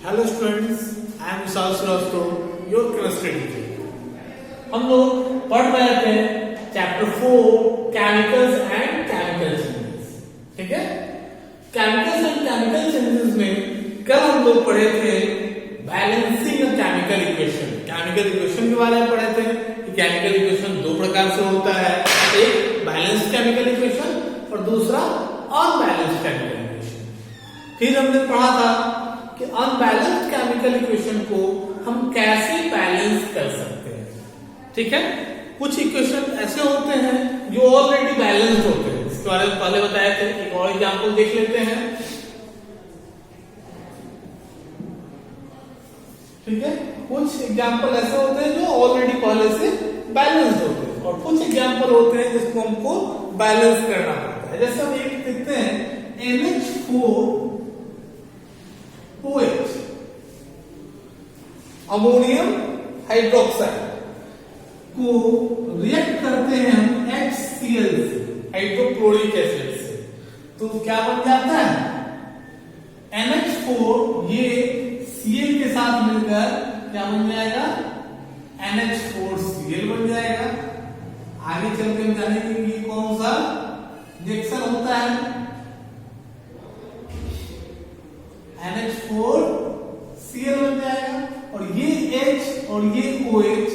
Hello students, I am Vishal Shrivastava, your chemistry teacher. हम लोग पढ़ रहे थे chapter 4 chemicals and chemical changes. ठीक है, केमिकल्स एंड केमिकल चेंजेस में कल हम लोग पढ़े थे balancing a chemical equation. Chemical equation के बारे में पढ़े थे कि केमिकल इक्वेशन दो प्रकार से होता है, एक बैलेंस्ड केमिकल इक्वेशन और दूसरा अनबैलेंस्ड केमिकल इक्वेशन। फिर हमने पढ़ा था कि अनबैलेंस्ड केमिकल इक्वेशन को हम कैसे बैलेंस कर सकते हैं। ठीक है, कुछ इक्वेशन ऐसे होते हैं जो ऑलरेडी बैलेंस्ड होते हैं, इसके बारे में पहले बताया था। एक और एग्जांपल देख लेते हैं। ठीक है, कुछ एग्जांपल ऐसे होते हैं जो ऑलरेडी पहले से बैलेंस्ड होते हैं और कुछ एग्जांपल होते हैं जिसको हमको बैलेंस करना पड़ता है। जैसे हम एक देखते हैं NH4 OH अमोनियम हाइड्रोक्साइड को रिएक्ट करते हैं हम HCl से, हाइड्रोक्लोरिक एसिड से, तो क्या बन जाता है NH4। ये Cl के साथ मिलकर क्या बन जाएगा, NH4Cl बन जाएगा। आगे चल के हम जानेंगे कि ये कौन सा रिएक्शन होता है। NH4Cl बन जाएगा और ये H और ये OH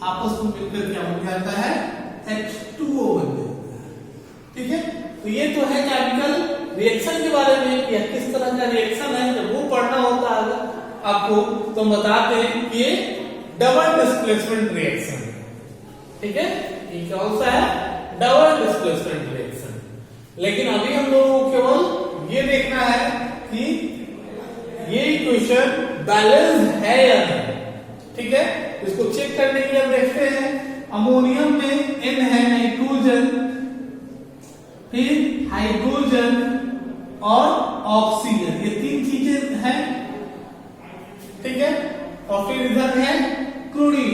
आपस में मिलकर क्या बन जाता है, H2O बन जाता है। ठीक है, तो ये तो है केमिकल रिएक्शन के बारे में कि किस तरह का रिएक्शन है। जब वो पढ़ना होता है आपको तो बताते हैं कि ये डबल डिस्प्लेसमेंट रिएक्शन है। ठीक है, ये कौन सा है, डबल डिस्प्लेसमेंट रिएक्शन। लेकिन अभी हम लोगों को केवल ये देखना है कि ये इक्वेशन बैलेंस है या नहीं। ठीक है, इसको चेक करने के लिए हम देखते हैं अमोनियम में N है नाइट्रोजन, फिर हाइड्रोजन और ऑक्सीजन, ये तीन चीजें हैं। ठीक है, और फिर इधर है क्लोरीन,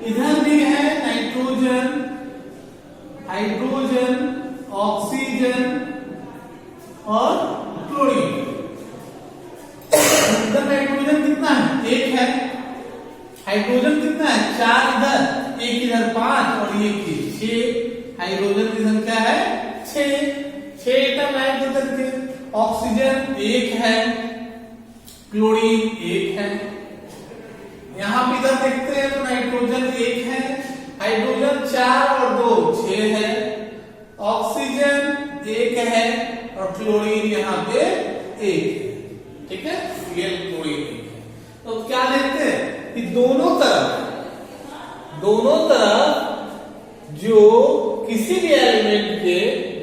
इधर भी है नाइट्रोजन, हाइड्रोजन, ऑक्सीजन और क्लोरीन। इधर नाइट्रोजन कितना है, एक है। हाइड्रोजन कितना है, चार इधर, एक इधर, पांच और ये 6। हाइड्रोजन की संख्या है 6 एटम है इधर के। ऑक्सीजन एक है, क्लोरीन एक है। यहां पे इधर देखते हैं तो नाइट्रोजन एक है, हाइड्रोजन 4 और 2 6 है, ऑक्सीजन एक है और क्लोरीन यहाँ पे एक है। ठीक है, Cl क्लोरीन एक है। तो क्या देखते हैं कि दोनों तरफ जो किसी भी एलिमेंट के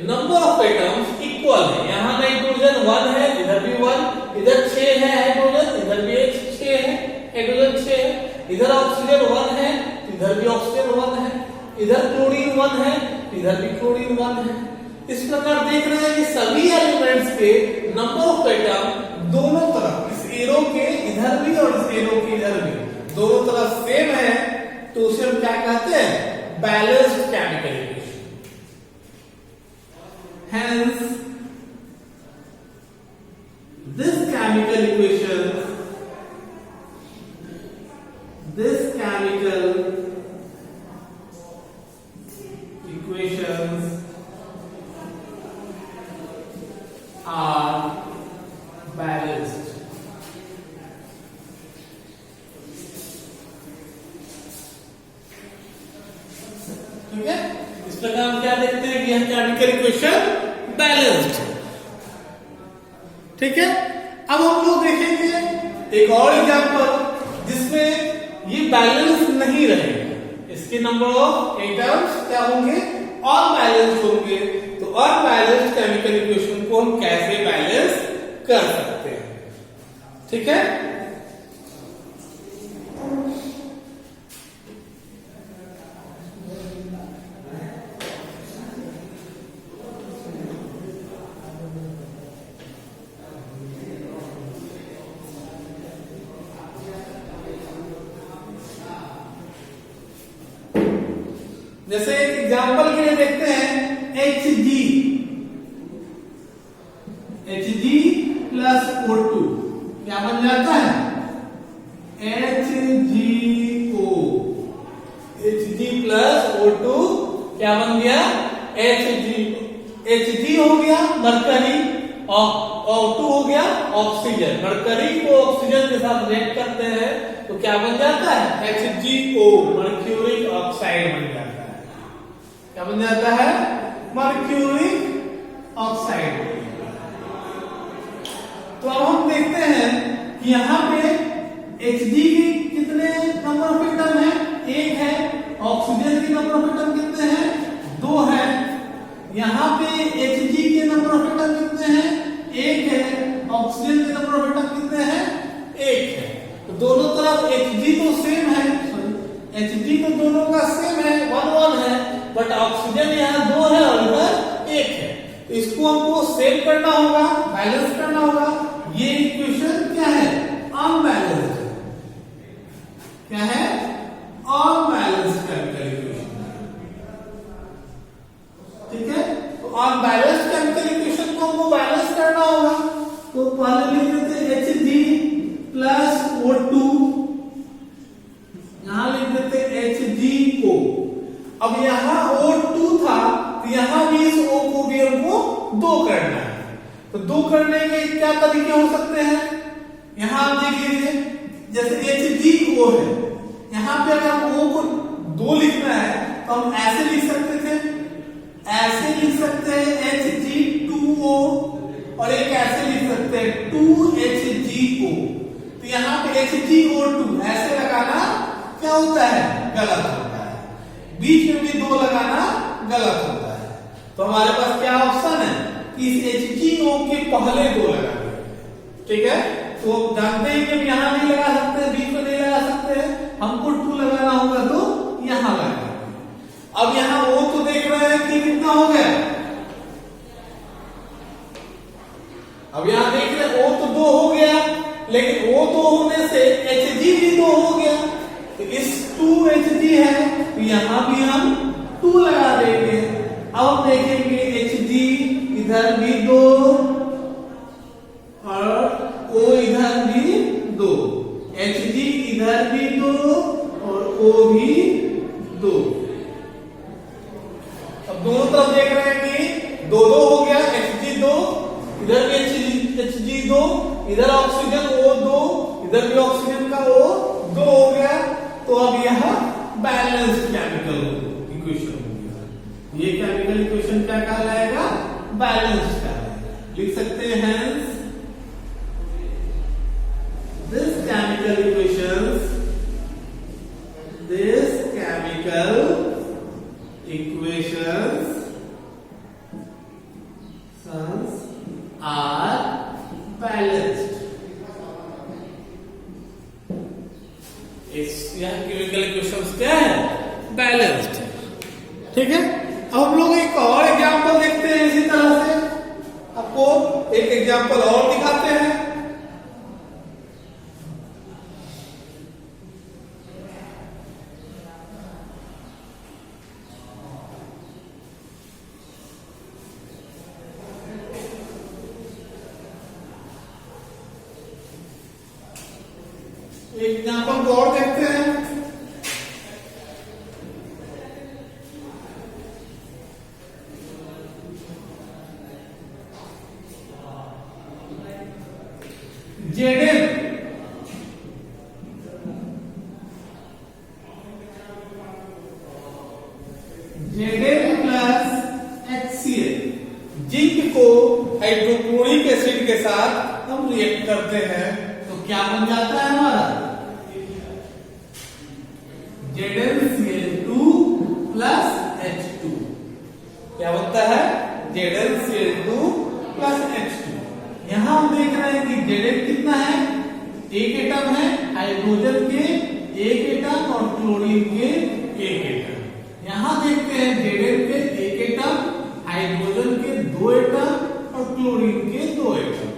नंबर ऑफ एटम्स इक्वल है। यहाँ नाइट्रोजन 1 है, इधर भी 1, इधर 6 है हाइड्रोजन, इधर भी 6 है हाइड्रोजन 6 है, इधर ऑक्सीजन 1 है, इधर भी ऑक्सीजन 1 है, इधर क्लोरीन 1 है, इधर भी क्लोरीन 1 है। इस प्रकार देख रहे हैं कि सभी एलिमेंट्स के नंबर ऑफ एटम दोनों तरफ, इस एरो के इधर भी और इस एरो के इधर भी, दोनों तरफ सेम है, तो उसे हम क्या कहते हैं, balanced chemical equation. Hence, this chemical equations are balanced. ठीक है, इस प्रकार हम क्या देखते हैं कि यह केमिकल इक्वेशन बैलेंस्ड है। ठीक है, अब हम लोग देखेंगे एक और एग्जांपल जिसमें ये बैलेंस नहीं रहेगा। इसके नंबर ऑफ एटम्स क्या होंगे, अनबैलेंस्ड होंगे। तो अनबैलेंस्ड केमिकल इक्वेशन को हम कैसे बैलेंस कर सकते हैं। ठीक है, जैसे एक एग्जांपल के लिए देखते हैं Hg प्लस O2 क्या बन जाता है HgO, Hg प्लस O2 क्या बन गया Hg हो गया मरकरी और O2 हो गया ऑक्सीजन। मरकरी को ऑक्सीजन के साथ रिएक्ट करते हैं तो क्या बन जाता है HgO, मर्क्यूरिक ऑक्साइड बन जाता है। क्या बन जाता है मर्क्यूरिक ऑक्साइड। तो अब हम देखते हैं कि यहाँ पे Hg की कितने नंबर ऑफ एटम है, एक है। ऑक्सीजन की नंबर ऑफ एटम कितने हैं, दो है। यहाँ पे Hg के नंबर ऑफ एटम कितने हैं, एक है। ऑक्सीजन के नंबर ऑफ एटम कितने हैं, एक है। तो दोनों तरफ Hg तो सेम है, Hg तो दोनों का सेम है, 1 1 है, बट ऑक्सीजन यहाँ दो है और इधर एक है। तो इसको हमको सेव करना होगा, बैलेंस करना होगा। ये इक्वेशन क्या है, अनबैलेंस्ड। क्या है, अनबैलेंस्ड केमिकल इक्वेशन। ठीक है, तो अनबैलेंस्ड केमिकल इक्वेशन को हमको बैलेंस करना होगा। तो पहले लिख देते Hg प्लस O2, यहां लिख देते HgO। अब यहां O2 था तो यहां भी इस O को भी हमको दो करना है। तो दो करने के क्या तरीके हो सकते हैं, यहां आप देख लीजिए, जैसे HgO है, यहां पे अगर हम O को दो लिखना है तो हम ऐसे लिख सकते थे, ऐसे लिख सकते हैं Hg2O, और एक ऐसे लिख सकते हैं 2HgO। तो यहाँ पे HgO2 ऐसे लगाना क्या होता है, गलत होता है। बीच में भी दो लगाना गलत होता है। तो हमारे पास क्या ऑप्शन है कि इस HgO के पहले दो लगाना। ठीक है, तो जानते हैं कि हम यहाँ नहीं लगा सकते, बीच में नहीं लगा सकते हैं, हमको 2 लगाना होगा तो यहाँ लगाना। अब यहाँ O तो देख रहे हैं कि कितना हो गया, अब यहाँ देख रहे हैं O तो 2 हो गया, लेकिन O 2 होने से Hg भी 2 हो गया। तो इस 2Hg है तो यहाँ भी हम 2 लगा देंगे। अब हम देखेंगे Hg इधर भी 2 और O इधर भी 2, Hg इधर भी 2 और O भी 2। अब दोनों तरफ देख रहे हैं कि 2 2 हो गया, Hg2 इधर भी Hg2, इधर ऑक्सीजन O2, इधर भी ऑक्सीजन का O2 हो गया। तो अब यह बैलेंस्ड केमिकल इक्वेशन हो गया। ये केमिकल इक्वेशन क्या कहलाएगा, बैलेंस्ड कहलाएगा। लिख सकते हैं this chemical equations are balanced। यह केमिकल इक्वेशंस क्या है, बैलेंस्ड है। ठीक है, अब हम लोग एक और एग्जांपल देखते हैं इसी तरह से। आपको एक एग्जांपल और दिखाते हैं। एग्जांपल को और देखते हैं। Zn प्लस HCl, जिंक को हाइड्रोक्लोरिक एसिड के साथ हम रिएक्ट करते हैं तो क्या बन जाता है हमारा ZnCl2 प्लस H2। क्या बनता है ZnCl2 प्लस H2। यहां हम देख रहे हैं कि Zn कितना है, एक एटम है, हाइड्रोजन के एक एटम और क्लोरीन के एक एटम। यहां देखते हैं Zn के एक एटम, हाइड्रोजन के 2 एटम और क्लोरीन के 2 एटम।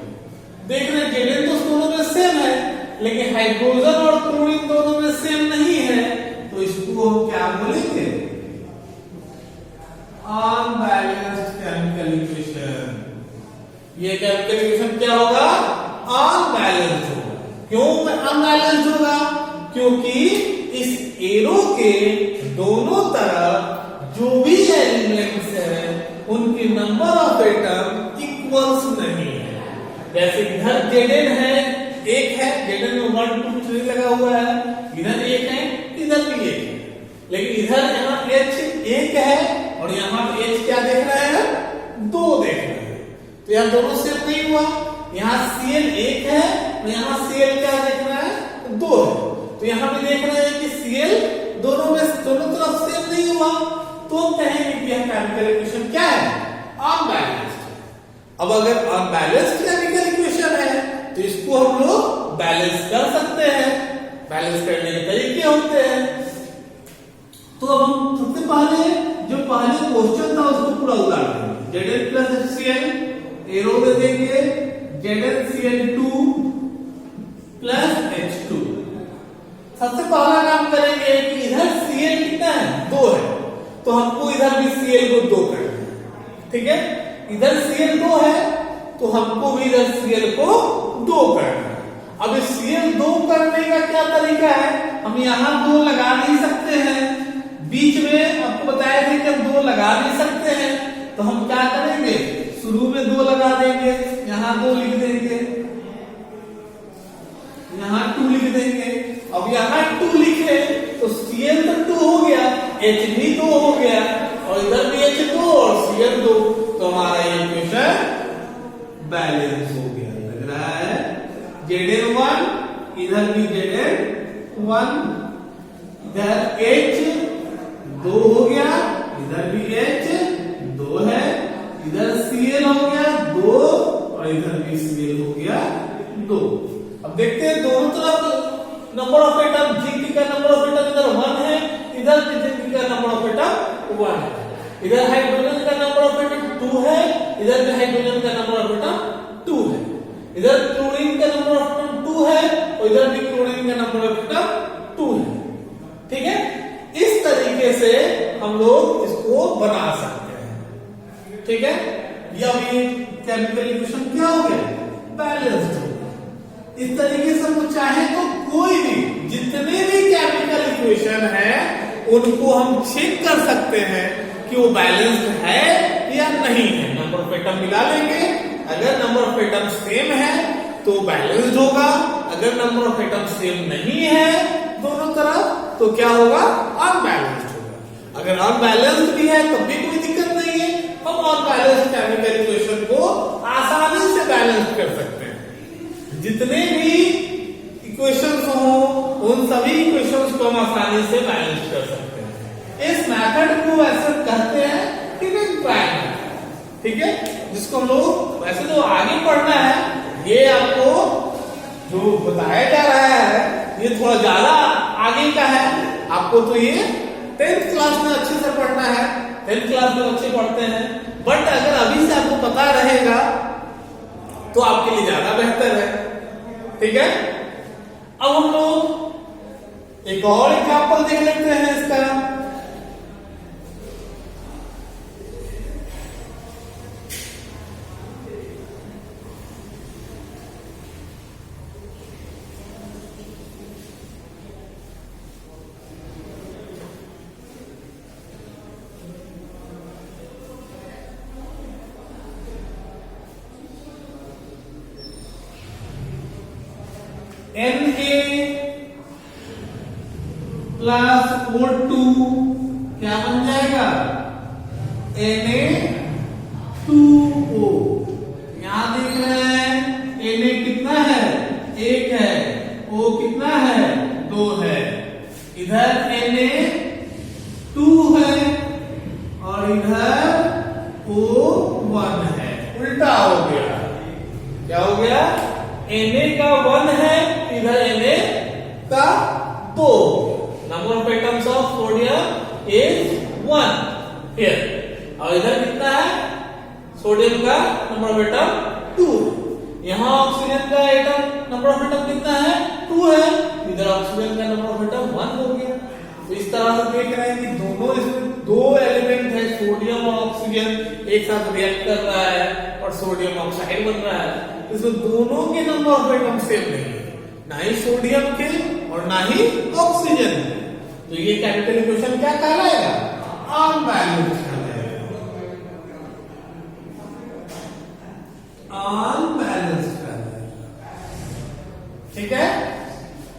देख रहे हैं Zn तो दोनों में सेम है, लेकिन हाइड्रोजन और क्लोरीन दोनों में सेम नहीं है। तो इसको हम क्या बोलेंगे, अनबैलेंस्ड केमिकल इक्वेशन। ये केमिकल इक्वेशन क्या होगा, अनबैलेंस्ड होगा। क्यों अनबैलेंस्ड होगा? क्योंकि इस एरो के दोनों तरफ जो भी एलिमेंट्स है उनकी नंबर ऑफ एटम इक्वल्स नहीं है। जैसे इधर Zn है, एक है, Zn में 1 2 3 लगा हुआ है, इधर एक है, इधर भी एक है, लेकिन इधर यहाँ H एक है और यहाँ H क्या देख रहे हैं? 2 देख रहे हैं, तो यहाँ दोनों सेम नहीं हुआ। यहाँ Cl एक है और यहाँ Cl क्या देख रहा है? 2 है, तो यहाँ भी देख रहे हैं कि Cl दोनों तरफ सेम नहीं हुआ, तो हम कहेंगे कि यह केमिकल इक्वेशन क्या है? अनबैलेंस्ड। अब अगर अनबैलेंस्ड केमिकल इक्वेशन है तो इसको हम लोग बैलेंस कर सकते हैं। बैलेंस करने के तरीके होते हैं। तो अब हम सबसे पहले जो पहले क्वेश्चन था उसको पूरा उतार देंगे। Zn प्लस HCl एरो में देंगे ZnCl2 प्लस H2। सबसे पहला काम करेंगे कि इधर Cl कितना है? 2 है, तो हमको इधर भी Cl को 2 करना है। ठीक है, इधर Cl 2 है तो हमको भी इधर Cl को 2 करना है। अब इस Cl 2 करने का क्या तरीका है? हम यहाँ 2 लगा नहीं सकते हैं, बीच में आपको बताया था कि हम 2 लगा नहीं सकते हैं, तो हम क्या करेंगे? शुरू में 2 लगा देंगे, यहाँ 2 लिख देंगे, यहाँ 2 लिख देंगे। अब यहाँ 2 लिखे तो Cl तो 2 हो गया, H भी 2 हो गया और इधर भी H2 और Cl 2, तो हमारा ये इक्वेशन बैलेंस हो गया। लग रहा है Zn1 इधर भी Zn1, इधर H 2 हो गया, इधर भी H 2 है, इधर Cl हो गया 2 और इधर भी Cl हो गया 2। अब देखते हैं दोनों तरफ नंबर ऑफ एटम, जिंक का नंबर ऑफ एटम इधर 1 है, इधर जिंक का नंबर ऑफ एटम 1 है, इधर हाइड्रोजन का नंबर ऑफ एटम 2 है, इधर भी हाइड्रोजन का नंबर ऑफ एटम 2 है, इधर क्लोरीन का नंबर ऑफ एटम 2 है और इधर भी क्लोरीन का नंबर ऑफ एटम 2 है। ठीक है, इस तरीके से हम लोग इसको बना सकते हैं। ठीक है, या ये केमिकल इक्वेशन क्या हो गया? बैलेंस्ड हो गया। इस तरीके से हम चाहे तो कोई भी जितने भी केमिकल इक्वेशन है उनको हम चेक कर सकते हैं कि वो बैलेंस्ड है या नहीं है। नंबर ऑफ एटम मिला लेंगे, अगर नंबर ऑफ एटम सेम है तो बैलेंस्ड होगा, अगर नंबर ऑफ एटम सेम नहीं है दोनों तरफ तो क्या होगा? अनबैलेंस्ड होगा। अगर अनबैलेंस्ड भी है तब भी कोई दिक्कत नहीं है, हम अनबैलेंस्ड केमिकल इक्वेशन को आसानी से बैलेंस कर सकते हैं। जितने भी इक्वेशंस हो उन सभी इक्वेशंस को हम आसानी से बैलेंस कर सकते हैं। इस मेथड को ऐसे कहते हैं टिपिंग पॉइंट मेथड। ठीक है, जिसको हम लोग वैसे तो आगे पढ़ना है, ये आपको जो बताया जा रहा है ये थोड़ा ज्यादा आगे का है। आपको तो ये 10th क्लास में अच्छे से पढ़ना है, 10th क्लास में अच्छे पढ़ते हैं, बट अगर अभी से आपको पता रहेगा तो आपके लिए ज्यादा बेहतर है। ठीक है, अब हम लोग एक और एग्जांपल देख लेते हैं इसका। Na प्लस O2 क्या बन जाएगा? Na2O। यहां देख रहे हैं Na कितना है? 1 है, O कितना है? 2 है, इधर Na2 है और इधर O1 है। उल्टा हो गया, क्या हो गया? Na का 1 है, इधर Na का 2। Number of atoms of sodium is 1 here, और इधर कितना है? सोडियम का नंबर ऑफ एटम 2। यहाँ ऑक्सीजन का एटम नंबर ऑफ एटम कितना है? 2 है, इधर ऑक्सीजन का नंबर ऑफ एटम 1 हो गया। तो इस तरह से देख रहे हैं कि दोनों इसमें 2 एलिमेंट है, सोडियम और ऑक्सीजन एक साथ रिएक्ट कर रहा है और सोडियम ऑक्साइड बन रहा है। इसमें दोनों के नंबर ऑफ एटम सेम नहीं है, ना ही सोडियम के और ना ही ऑक्सीजन के। तो ये केमिकल इक्वेशन क्या कहलाएगा? अनबैलेंस्ड कहलाएगा। अनबैलेंस्ड कहलाएगा। ठीक है।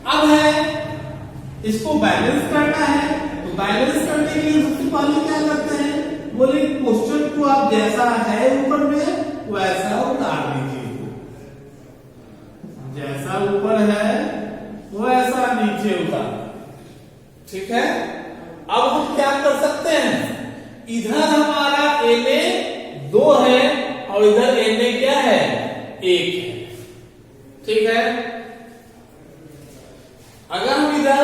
अब है इसको बैलेंस करना है, तो बैलेंस करने के लिए सबसे पहले क्या करते हैं? बोले क्वेश्चन को आप जैसा है ऊपर में वैसा उतार दीजिए, जैसा ऊपर है वैसा नीचे उतार। ठीक है। अब हम क्या कर सकते हैं? इधर हमारा Na 2 है और इधर Na क्या है? 1 है। ठीक है। अगर हम इधर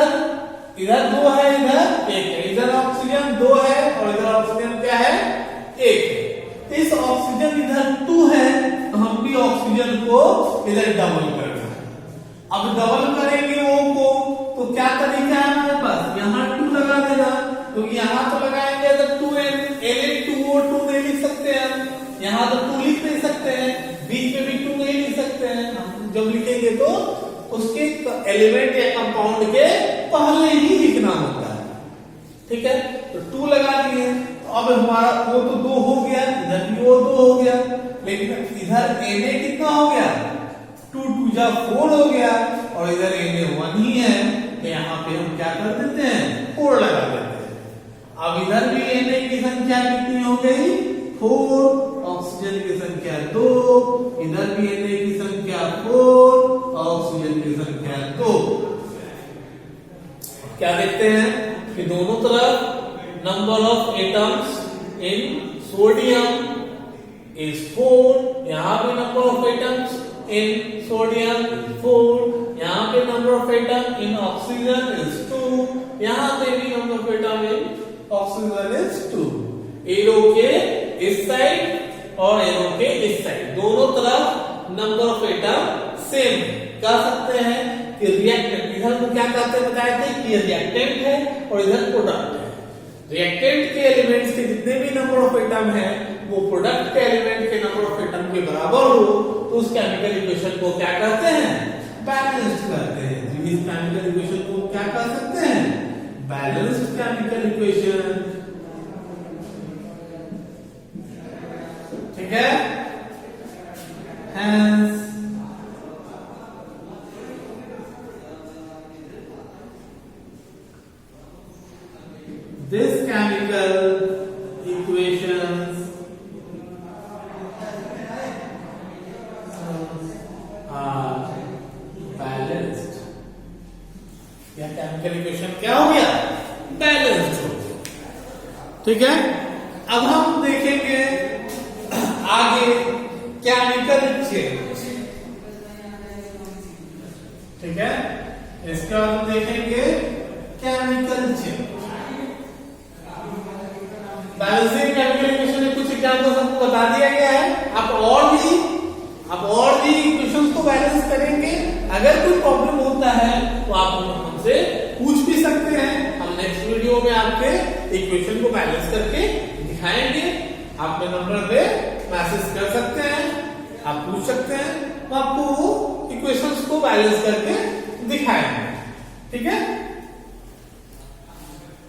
2 है, इधर 1 है, इधर ऑक्सीजन 2 है और इधर ऑक्सीजन क्या है? 1 है। तो इस ऑक्सीजन इधर 2 है तो हम भी ऑक्सीजन को इधर डबल करना है। अब डबल करेंगे वो को, तो क्या तरीका है हमारे पास? यहाँ 2 लगा देना, तो यहाँ तो लगाएंगे अगर 2n Na2O2 नहीं लिख सकते हैं, यहाँ तो 2 लिख नहीं सकते हैं, बीच में भी 2 नहीं लिख सकते हैं। हम जब लिखेंगे तो उसके एलिमेंट या कंपाउंड के पहले ही लिखना होता है। ठीक है। तो 2 लगा दिए, तो अब हमारा वो तो 2 हो गया, इधर भी वो 2 हो गया, लेकिन इधर Na कितना हो गया? 2 2 जा 4 हो गया और इधर Na 1 ही है, तो यहाँ पे हम क्या कर देते हैं? 4 लगा देते हैं। अब इधर भी Na की संख्या कितनी हो गई? 4, ऑक्सीजन की संख्या 2, इधर भी Na की संख्या 4, ऑक्सीजन की संख्या 2। क्या देखते हैं कि दोनों तरफ number of atoms in sodium is 4, यहाँ पे number of atoms in sodium is 4, यहाँ पे number of atom in oxygen is 2, यहाँ पे भी number of atom in oxygen is 2। Arrow के इस साइड और एरो के इस साइड दोनों तरफ नंबर ऑफ एटम सेम है। कह सकते हैं कि रिएक्टेंट, इधर को क्या कहते हैं बताए थे कि ये रिएक्टेंट है और इधर प्रोडक्ट है। रिएक्टेंट के एलिमेंट्स के जितने भी नंबर ऑफ एटम है वो प्रोडक्ट के एलिमेंट के नंबर ऑफ एटम के बराबर हो तो उस केमिकल इक्वेशन को क्या कहते हैं? बैलेंस्ड कहते हैं। इस केमिकल इक्वेशन को क्या कह सकते हैं? Balanced chemical equation. ठीक है। Hence this chemical equations are balanced। यह केमिकल इक्वेशन क्या हो गया? बैलेंस्ड हो गया। ठीक है। अब हम देखेंगे आगे केमिकल चेंज। ठीक है। इसके बाद हम देखेंगे chemical change. Balancing chemical equation में कुछ एग्जांपल्स आपको बता दिया गया है। आप और भी इक्वेशंस को बैलेंस करेंगे। अगर कोई प्रॉब्लम होता है तो आप हमसे पूछ भी सकते हैं। हम नेक्स्ट वीडियो में आपके इक्वेशन को बैलेंस करके दिखाएंगे। आप मेरे नंबर पे मैसेज कर सकते हैं, आप पूछ सकते हैं, तो आपको वो इक्वेशंस को बैलेंस करके दिखाएंगे। ठीक है।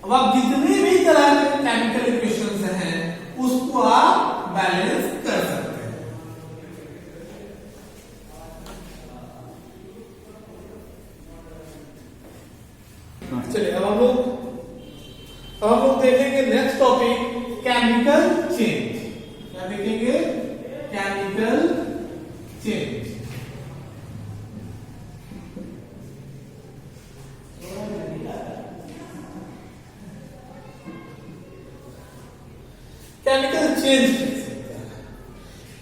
अब आप जितने भी तरह के केमिकल इक्वेशंस हैं उसको आप बैलेंस कर सकते हैं। चलिए अब हम लोग देखेंगे नेक्स्ट टॉपिक केमिकल चेंज। क्या देखेंगे? Chemical change. Chemical change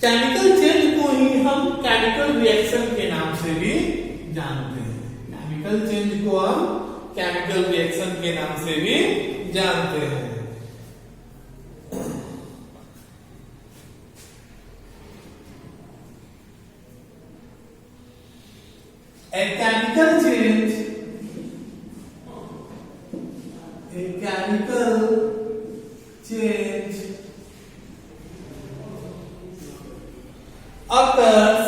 chemical change को ही हम केमिकल रिएक्शन के नाम से भी जानते हैं। केमिकल चेंज को हम केमिकल रिएक्शन के नाम से भी जानते हैं। A chemical change occurs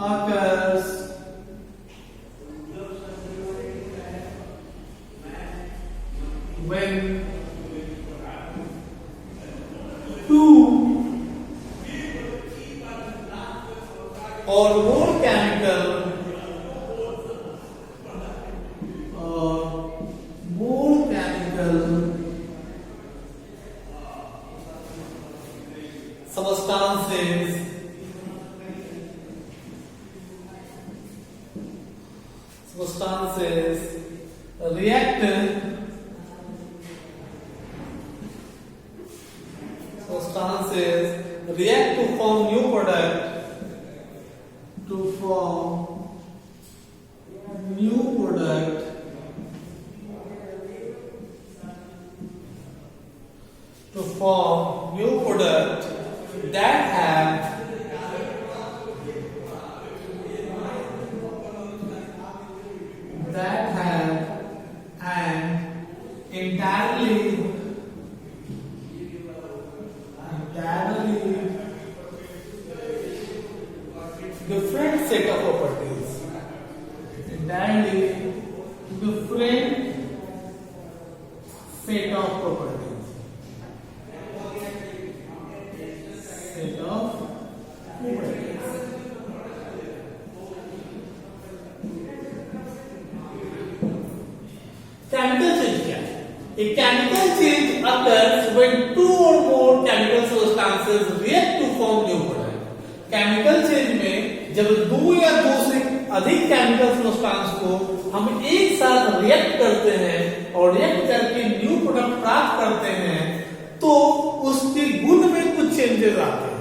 occurs when two or more chemical substances react to form new product to form new product that have an entirely different set of properties. Entirely different set of properties. Chemical change क्या है? A chemical change occurs when two or more chemical substances react to form new product. Chemical change में जब दो या दो से अधिक chemical substance को हम एक साथ रिएक्ट करते हैं और रिएक्ट करके न्यू प्रोडक्ट प्राप्त करते हैं तो उसके गुण में कुछ चेंजेस आते हैं।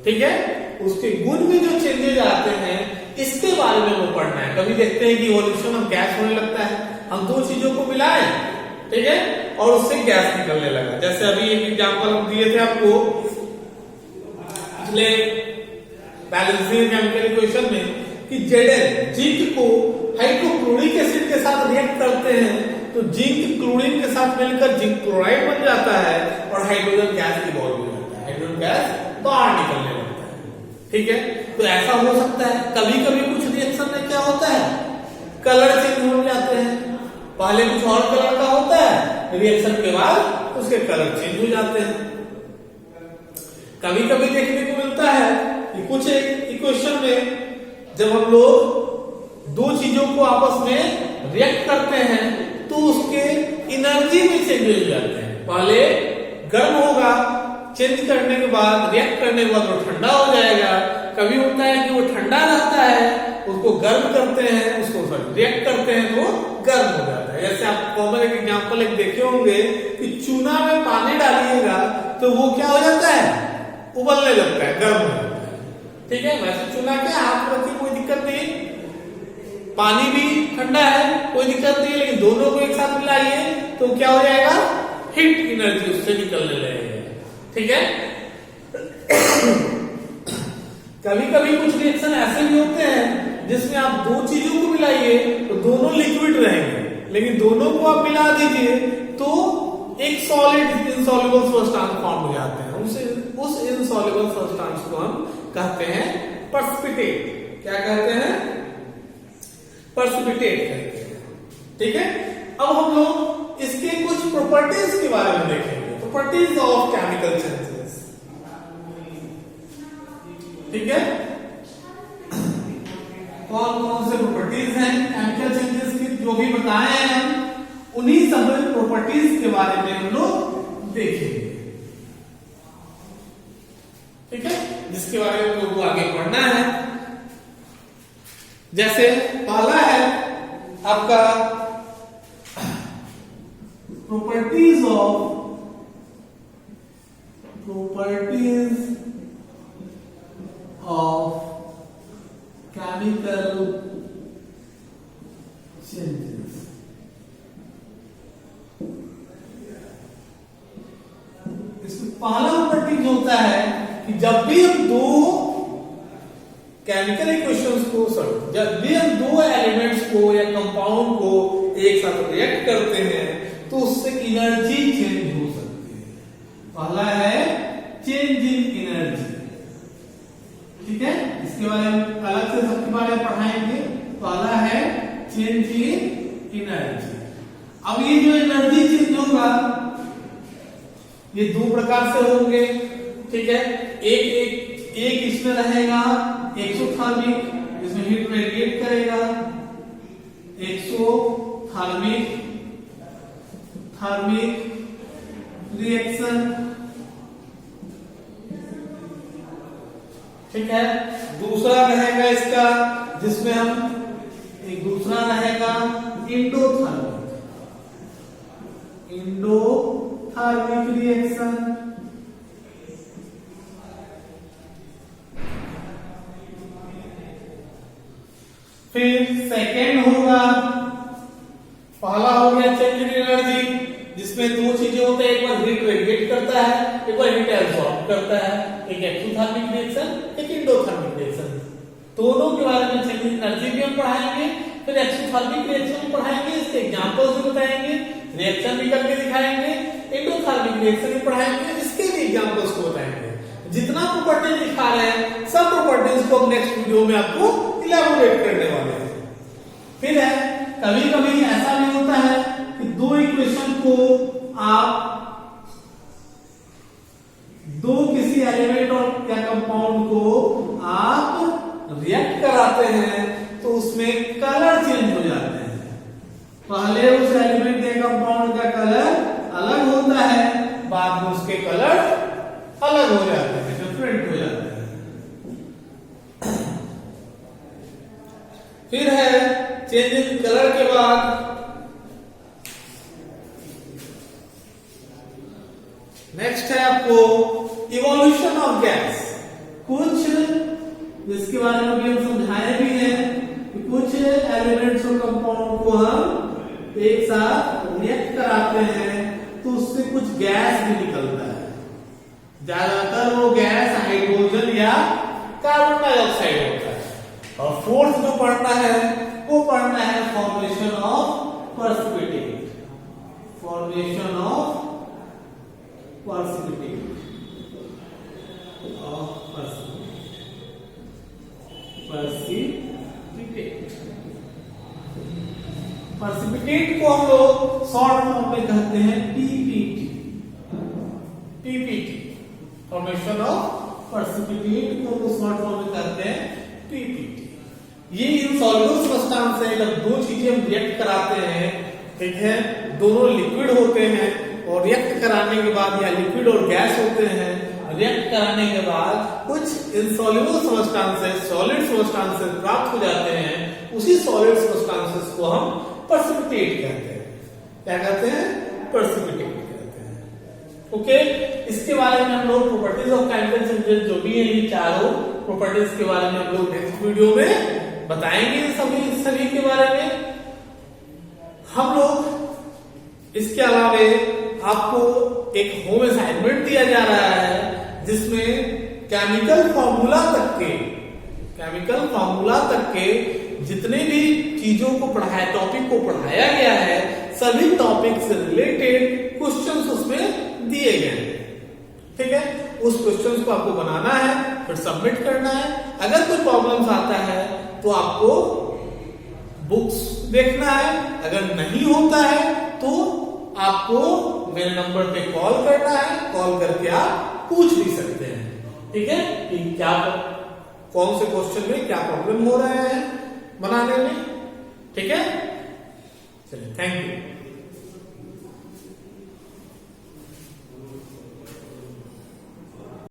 ठीक है, उसके गुण में जो चेंजेस आते हैं इसके बारे में वो पढ़ना है। कभी देखते हैं कि इवोल्यूशन ऑफ गैस होने लगता है, हम दो चीजों को मिलाएं, ठीक है, और उससे गैस निकलने लगा। जैसे अभी एक एग्जांपल दिए थे आपको पिछले बैलेंसिंग केमिकल इक्वेशन में कि Zn जिंक को हाइड्रोक्लोरिक एसिड के साथ रिएक्ट करते हैं तो जिंक क्लोरीन के साथ मिलकर जिंक क्लोराइड बन जाता है और हाइड्रोजन गैस इवॉल्व हो जाता है, हाइड्रोजन गैस बाहर निकलने लगता है। ठीक है, तो ऐसा हो सकता है। कभी कभी कुछ रिएक्शन में क्या होता है, कलर चेंज हो जाते हैं। पहले कुछ और कलर का होता है, रिएक्शन के बाद उसके कलर चेंज हो जाते हैं। कभी कभी देखने को मिलता है कि कुछ इक्वेशन में जब हम लोग दो चीजों को आपस में रिएक्ट करते हैं तो उसके एनर्जी में चेंज हो जाते हैं। पहले गर्म होगा, चेंज करने के बाद रिएक्ट करने के बाद वो ठंडा हो जाएगा। कभी होता है कि वो ठंडा रहता है, उसको गर्म करते हैं, उसको रिएक्ट करते हैं तो गर्म हो जाता है। जैसे आप कॉमन एक एग्जांपल एक देखे होंगे कि चूना में पानी डालिएगा तो वो क्या हो जाता है, उबलने लगता है, गर्म हो जाता है। ठीक है, वैसे चूना क्या हाथ में रखिए, कोई दिक्कत नहीं, पानी भी ठंडा है, कोई दिक्कत नहीं, लेकिन दोनों को एक साथ मिलाइए तो क्या हो जाएगा, हीट एनर्जी उससे निकलने लगेगी। ठीक है, कभी कभी कुछ रिएक्शन ऐसे भी होते हैं जिसमें आप दो चीजों को मिलाइए तो दोनों लिक्विड रहेंगे, लेकिन दोनों को आप मिला दीजिए तो एक सॉलिड इनसॉल्युबल सब्सटेंस फॉर्म हो जाते हैं। उस इनसॉल्युबल सब्सटेंस को हम कहते हैं प्रेसिपिटेट। क्या कहते हैं, प्रेसिपिटेट कहते हैं। ठीक है, अब हम लोग इसके कुछ प्रॉपर्टीज के बारे में देखेंगे, प्रॉपर्टीज ऑफ केमिकल चेंजेस। ठीक है, कौन कौन से प्रॉपर्टीज हैं केमिकल चेंजेस की, जो भी बताए हैं हम उन्हीं सब प्रॉपर्टीज के बारे में हम लोग देखेंगे। ठीक है, जिसके बारे में लोगों आगे पढ़ना है। जैसे पहला है आपका प्रॉपर्टीज ऑफ केमिकल चेंजेस। इसमें पहला प्रॉपर्टी जो होता है कि जब भी हम दो केमिकल इक्वेशंस को जब भी हम दो एलिमेंट्स को या कंपाउंड को एक साथ रिएक्ट करते हैं तो उससे एनर्जी चेंज हो सकती है। पहला है चेंज इन एनर्जी। ठीक है, इसके बारे में अलग से सबके बारे में पढ़ाएंगे। पहला है चेंज इन एनर्जी। अब ये जो एनर्जी चेंज होगा ये दो प्रकार से होंगे, ठीक है। एक इसमें रहेगा एक्सोथर्मिक, इसमें हीट रेडिएट करेगा, एक्सोथर्मिक रिएक्शन, ठीक है। दूसरा रहेगा इसका जिसमें हम एक दूसरा रहेगा इंडोथर्मिक रिएक्शन। फिर सेकेंड होगा, पहला हो गया चेंज इन एनर्जी जिसमें दो चीजें होते हैं, एक बार हीट रेडिएट करता है, एक बार हीट एब्सॉर्ब करता है, एक एक्सोथर्मिक रिएक्शन, एक इंडोथर्मिक रिएक्शन। दोनों के बारे में चेंज इन एनर्जी भी हम पढ़ाएंगे, फिर एक्सोथर्मिक रिएक्शन भी पढ़ाएंगे, इसके एग्जांपल्स भी बताएंगे, रिएक्शन भी करके दिखाएंगे, इंडोथर्मिक रिएक्शन भी पढ़ाएंगे, इसके भी एग्जांपल्स को बताएंगे। जितना प्रॉपर्टीज दिखा रहे हैं सब प्रॉपर्टीज को हम नेक्स्ट वीडियो में आपको इलैबोरेट करने वाले हैं। फिर है कभी कभी ऐसा भी होता है कि दो इक्वेशन को आप दो किसी एलिमेंट और या कंपाउंड को आप रिएक्ट कराते हैं तो उसमें कलर चेंज हो जाते हैं। पहले उस एलिमेंट या कंपाउंड का कलर अलग होता है, बाद में उसके कलर अलग हो जाते हैं, डिफरेंट हो जाते हैं। फिर है चेंज इन कलर के बाद नेक्स्ट है आपको इवोल्यूशन ऑफ गैस। कुछ जिसके बारे में भी हम समझाए भी हैं कि कुछ एलिमेंट्स और कंपाउंड को हम एक साथ रिएक्ट कराते हैं तो उससे कुछ गैस भी निकलता है। ज्यादातर वो गैस हाइड्रोजन या कार्बन डाइऑक्साइड होता है। और फोर्थ जो पढ़ना है वो पढ़ना है formation of precipitate, formation of precipitate, precipitate को हम लोग शॉर्ट फॉर्म में कहते हैं पीपीटी, फॉर्मेशन ऑफ प्रेसिपिटेट को शॉर्ट फॉर्म में कहते हैं पीपीटी। ये इनसॉल्युबल सब्सटेंस है, जब दो चीजें हम रिएक्ट कराते हैं, ठीक है, दोनों लिक्विड होते हैं और रिएक्ट कराने के बाद या लिक्विड और गैस होते हैं, रिएक्ट कराने के बाद कुछ इनसॉल्युबल सब्सटेंसेस, सॉलिड सब्सटेंसेस प्राप्त हो जाते हैं। उसी सॉलिड सब्सटेंसेस को हम प्रेसिपिटेट कहते हैं। क्या कहते हैं? प्रेसिपिटेट कहते हैं। ओके, इसके बारे में हम लोग प्रॉपर्टीज ऑफ केमिकल सिंथेसिस जो भी है ये चारों प्रॉपर्टीज के बारे में हम लोग नेक्स्ट वीडियो में बताएंगे। सभी के बारे में हम लोग इसके अलावा आपको एक होम असाइनमेंट दिया जा रहा है जिसमें केमिकल फार्मूला तक के जितने भी चीजों को पढ़ाया, टॉपिक को पढ़ाया गया है, सभी टॉपिक से रिलेटेड क्वेश्चंस उसमें दिए गए हैं। ठीक है, उस क्वेश्चंस को आपको बनाना है, फिर सबमिट करना है। अगर कोई प्रॉब्लम्स आता है तो आपको बुक्स देखना है, अगर नहीं होता है तो आपको मेरे नंबर पे कॉल करना है, कॉल करके आप पूछ भी सकते हैं। ठीक है, कि क्या कौन से क्वेश्चन में क्या प्रॉब्लम हो रहा है बनाने में। ठीक है, चलिए, थैंक यू।